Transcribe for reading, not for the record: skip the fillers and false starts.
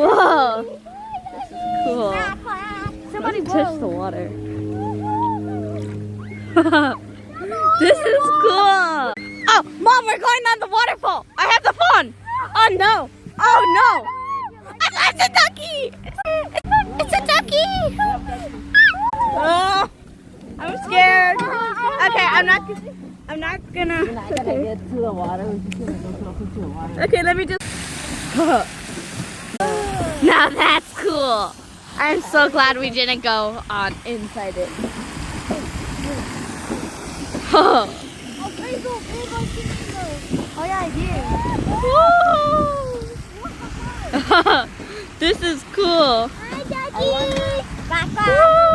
Whoa. This is cool. Somebody Touch the water. This is cool. Oh, Mom, we're going on the waterfall. I have the phone. Oh no. Oh no. It's a ducky. It's a ducky. Oh, I'm scared. Okay, I'm not gonna. We're not gonna get to the water. We're just gonna go closer to the water. Okay, let me just. Now that's cool. I'm so glad we didn't go on inside it. Oh yeah, I did. This is cool. Hi, Daddy. Bye.